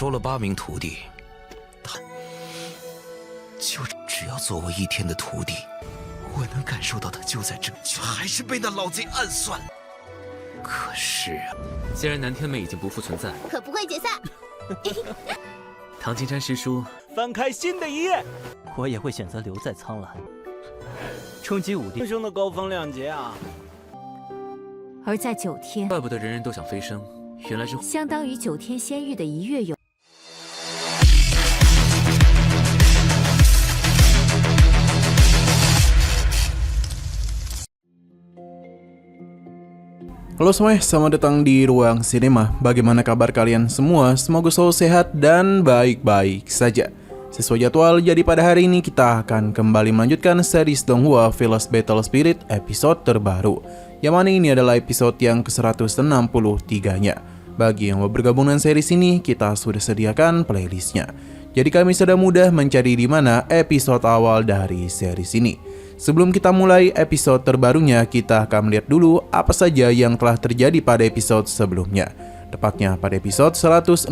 收了8名徒弟，他就只要做我1天的徒弟，我能感受到他就在这，却还是被那老贼暗算。可是啊，既然南天门已经不复存在，可不会解散。唐金山师叔，翻开新的一页，我也会选择留在苍兰，冲击武帝人生的高风亮节啊！而在9天，怪不得人人都想飞升，原来是相当于9天仙域的1月有。Halo semuanya, selamat datang di Ruang Sinema. Bagaimana kabar kalian semua? Semoga selalu sehat dan baik-baik saja. Sesuai jadwal, jadi pada hari ini kita akan kembali melanjutkan series Donghua Village Battle Spirit episode terbaru, yang mana ini adalah episode yang ke-163-nya. Bagi yang mau bergabung dengan series ini, kita sudah sediakan playlistnya. Jadi kami sudah mudah mencari di mana episode awal dari series ini. Sebelum kita mulai episode terbarunya, kita akan melihat dulu apa saja yang telah terjadi pada episode sebelumnya. Tepatnya pada episode 162.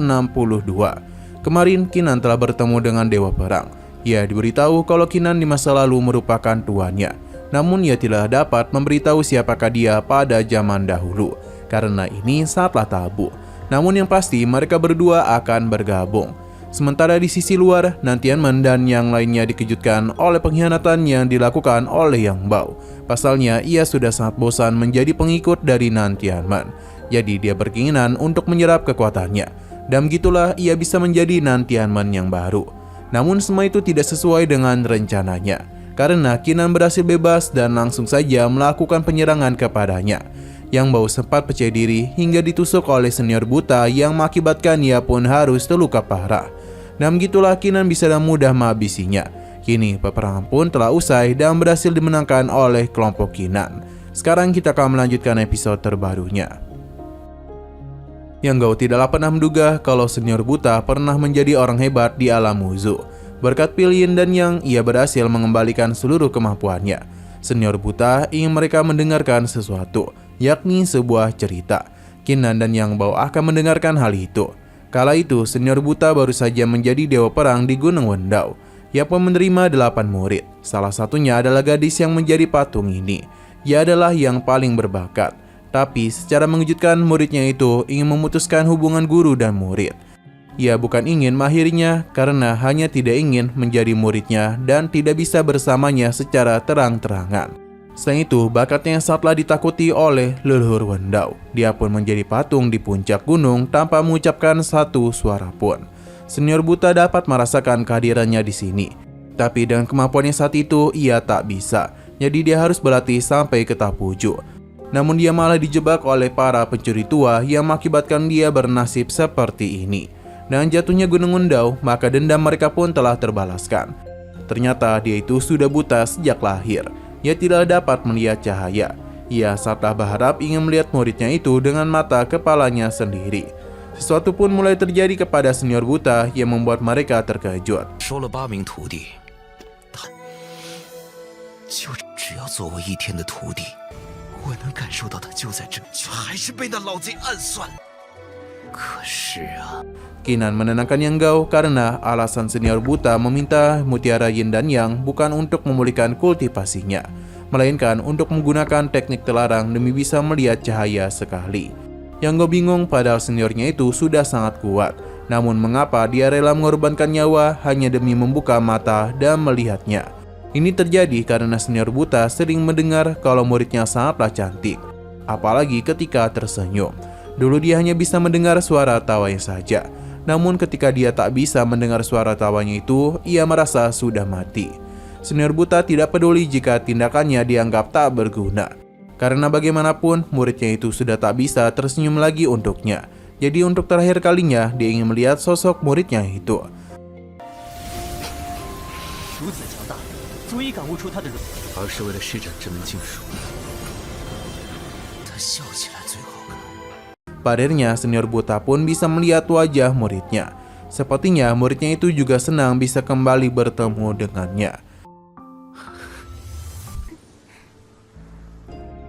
Kemarin, Kinan telah bertemu dengan Dewa Perang. Ia diberitahu kalau Kinan di masa lalu merupakan tuannya. Namun ia tidak dapat memberitahu siapakah dia pada zaman dahulu, karena ini sangatlah tabu. Namun yang pasti mereka berdua akan bergabung. Sementara di sisi luar, Nantianmen dan yang lainnya dikejutkan oleh pengkhianatan yang dilakukan oleh Yang Bao. Pasalnya, ia sudah sangat bosan menjadi pengikut dari Nantianmen. Jadi dia berkeinginan untuk menyerap kekuatannya. Dan begitulah ia bisa menjadi Nantianmen yang baru. Namun semua itu tidak sesuai dengan rencananya, karena Kinan berhasil bebas dan langsung saja melakukan penyerangan kepadanya. Yang Bao sempat percaya diri hingga ditusuk oleh senior buta yang mengakibatkan ia pun harus terluka parah. Dan begitulah Kinan bisa dengan mudah menghabisinya. Kini peperangan pun telah usai dan berhasil dimenangkan oleh kelompok Kinan. Sekarang kita akan melanjutkan episode terbarunya. Yang Gao tidaklah pernah menduga kalau senior buta pernah menjadi orang hebat di alam Wuzu. Berkat Pilin dan Yang, ia berhasil mengembalikan seluruh kemampuannya. Senior buta ingin mereka mendengarkan sesuatu, yakni sebuah cerita. Kinan dan Yang Bao akan mendengarkan hal itu. Kala itu, senior buta baru saja menjadi dewa perang di Gunung Wendao. Ia pun menerima 8 murid. Salah satunya adalah gadis yang menjadi patung ini. Ia adalah yang paling berbakat. Tapi secara mengejutkan, muridnya itu ingin memutuskan hubungan guru dan murid. Ia bukan ingin mengakhirinya karena hanya tidak ingin menjadi muridnya dan tidak bisa bersamanya secara terang-terangan. Selain itu, bakatnya yang sangatlah ditakuti oleh leluhur Wendao. Dia pun menjadi patung di puncak gunung tanpa mengucapkan satu suara pun. Senior buta dapat merasakan kehadirannya di sini. Tapi dengan kemampuannya saat itu, ia tak bisa. Jadi dia harus berlatih sampai ke tahap wujud. Namun dia malah dijebak oleh para pencuri tua yang mengakibatkan dia bernasib seperti ini. Dan jatuhnya Gunung Wendao, maka dendam mereka pun telah terbalaskan. Ternyata dia itu sudah buta sejak lahir. Ia tidak dapat melihat cahaya. Ia sangatlah berharap ingin melihat muridnya itu dengan mata kepalanya sendiri. Sesuatu pun mulai terjadi kepada senior buta yang membuat mereka terkejut. 收了8名徒弟，他就只要做我1天的徒弟，我能感受到他就在这，却还是被那老贼暗算。可是啊， Kinan menenangkan Yang Gao karena alasan senior buta meminta mutiara Yin dan Yang bukan untuk memulihkan kultivasinya, melainkan untuk menggunakan teknik terlarang demi bisa melihat cahaya sekali. Yang Gao bingung padahal seniornya itu sudah sangat kuat. Namun mengapa dia rela mengorbankan nyawa hanya demi membuka mata dan melihatnya? Ini terjadi karena senior buta sering mendengar kalau muridnya sangatlah cantik, apalagi ketika tersenyum. Dulu dia hanya bisa mendengar suara tawanya saja. Namun ketika dia tak bisa mendengar suara tawanya itu, ia merasa sudah mati. Senior buta tidak peduli jika tindakannya dianggap tak berguna. Karena bagaimanapun, muridnya itu sudah tak bisa tersenyum lagi untuknya. Jadi untuk terakhir kalinya, dia ingin melihat sosok muridnya itu. 如此强大，足以感悟出他的而是为了施展这门禁术。他笑起来最好看。 Padahal senior buta pun bisa melihat wajah muridnya. Sepertinya muridnya itu juga senang bisa kembali bertemu dengannya.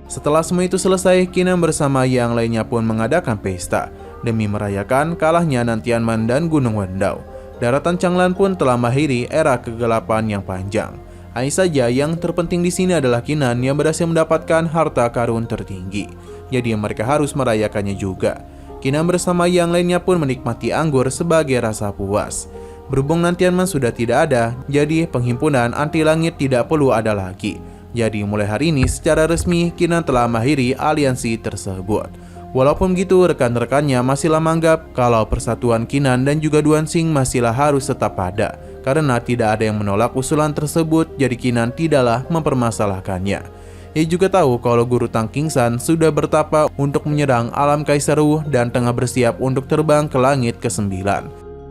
Setelah semua itu selesai, Kinan bersama yang lainnya pun mengadakan pesta. demi merayakan kalahnya Nantianman dan Gunung Wendau. Daratan Changlan pun telah mengakhiri era kegelapan yang panjang. Hanya saja yang terpenting di sini adalah Qinan yang berhasil mendapatkan harta karun tertinggi. Jadi mereka harus merayakannya juga. Qinan bersama yang lainnya pun menikmati anggur sebagai rasa puas. Berhubung Nantianman sudah tidak ada, jadi penghimpunan anti langit tidak perlu ada lagi. Jadi mulai hari ini secara resmi Qinan telah mengakhiri aliansi tersebut. Walaupun begitu, rekan-rekannya masihlah menganggap kalau persatuan Qinan dan juga Duanxing masihlah harus tetap ada. Karena tidak ada yang menolak usulan tersebut, jadi Qinan tidaklah mempermasalahkannya. Ia juga tahu kalau guru Tang Qingsan sudah bertapa untuk menyerang alam Kaisar Wu dan tengah bersiap untuk terbang ke langit ke-9.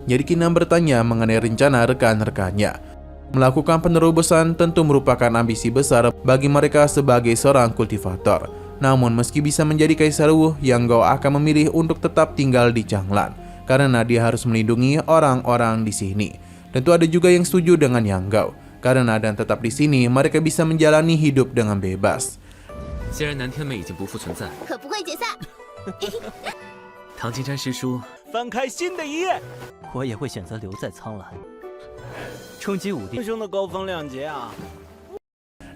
Jadi Qinan bertanya mengenai rencana rekan-rekannya. Melakukan penerobosan tentu merupakan ambisi besar bagi mereka sebagai seorang kultivator. Namun meski bisa menjadi Kaisar Wu, Yang Gao akan memilih untuk tetap tinggal di Changlan karena dia harus melindungi orang-orang di sini. Tentu ada juga yang setuju dengan Yang Gao karena dan tetap di sini mereka bisa menjalani hidup dengan bebas. 既然南天门已经不复存在，可不会解散。唐金山师叔，翻开新的一页。我也会选择留在苍兰，冲击武帝英。雄的高风亮节啊！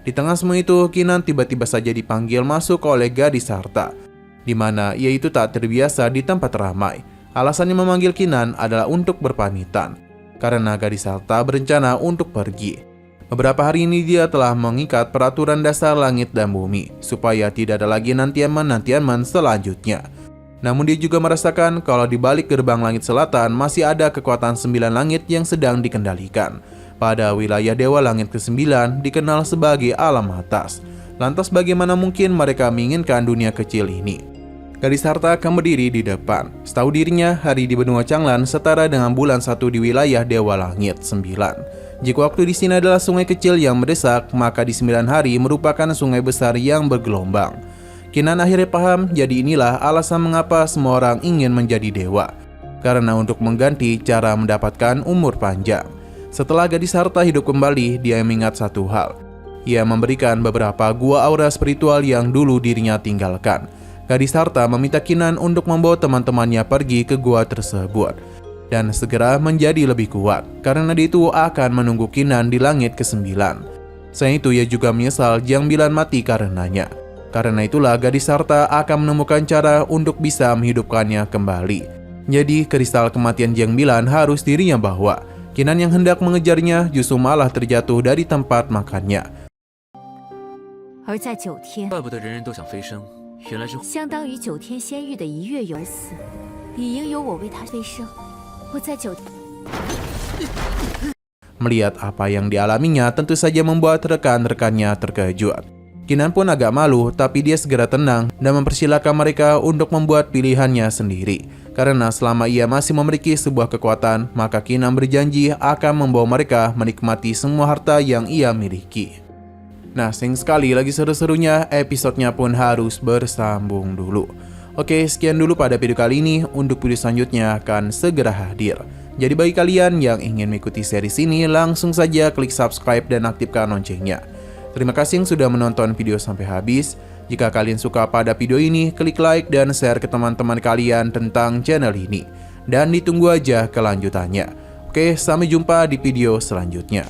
Di tengah semua itu, Qinan tiba-tiba saja dipanggil masuk oleh gadis harta, di mana ia itu tak terbiasa di tempat ramai. Alasannya memanggil Qinan adalah untuk berpamitan, karena gadis harta berencana untuk pergi. Beberapa hari ini dia telah mengikat peraturan dasar langit dan bumi, supaya tidak ada lagi Nantianman selanjutnya. Namun dia juga merasakan kalau di balik gerbang langit selatan masih ada kekuatan 9 langit yang sedang dikendalikan. Pada wilayah Dewa Langit ke-9 dikenal sebagai alam atas. Lantas bagaimana mungkin mereka menginginkan dunia kecil ini? Gadis harta akan berdiri di depan. Setahu dirinya, hari di benua Changlan setara dengan bulan 1 di wilayah Dewa Langit 9. Jika waktu di sini adalah sungai kecil yang mendesak, maka di 9 hari merupakan sungai besar yang bergelombang. Qinan akhirnya paham, jadi inilah alasan mengapa semua orang ingin menjadi dewa. Karena untuk mengganti cara mendapatkan umur panjang. Setelah gadis harta hidup kembali, dia mengingat satu hal. Ia memberikan beberapa gua aura spiritual yang dulu dirinya tinggalkan. Gadis harta meminta Qinan untuk membawa teman-temannya pergi ke gua tersebut dan segera menjadi lebih kuat, karena dia itu akan menunggu Qinan di langit ke-9. Selain itu, ia juga menyesal Jiang Bilan mati karenanya. Karena itulah gadis harta akan menemukan cara untuk bisa menghidupkannya kembali. Jadi, kristal kematian Jiang Bilan harus dirinya bawa. Qinan yang hendak mengejarnya justru malah terjatuh dari tempat makannya. 而在9天，怪不得人人都想飞升，原来是相当于9天仙域的1月有而死，理应由我为他飞升。我在9天。 Melihat apa yang dialaminya tentu saja membuat rekan-rekannya terkejut. Qinan pun agak malu, tapi dia segera tenang dan mempersilahkan mereka untuk membuat pilihannya sendiri. Karena selama ia masih memiliki sebuah kekuatan, maka Qinan berjanji akan membawa mereka menikmati semua harta yang ia miliki. Nah, sayang sekali lagi seru-serunya, episodenya pun harus bersambung dulu. Oke, sekian dulu pada video kali ini. Untuk video selanjutnya akan segera hadir. Jadi bagi kalian yang ingin mengikuti series ini, langsung saja klik subscribe dan aktifkan loncengnya. Terima kasih yang sudah menonton video sampai habis. Jika kalian suka pada video ini, klik like dan share ke teman-teman kalian tentang channel ini. Dan ditunggu aja kelanjutannya. Oke, sampai jumpa di video selanjutnya.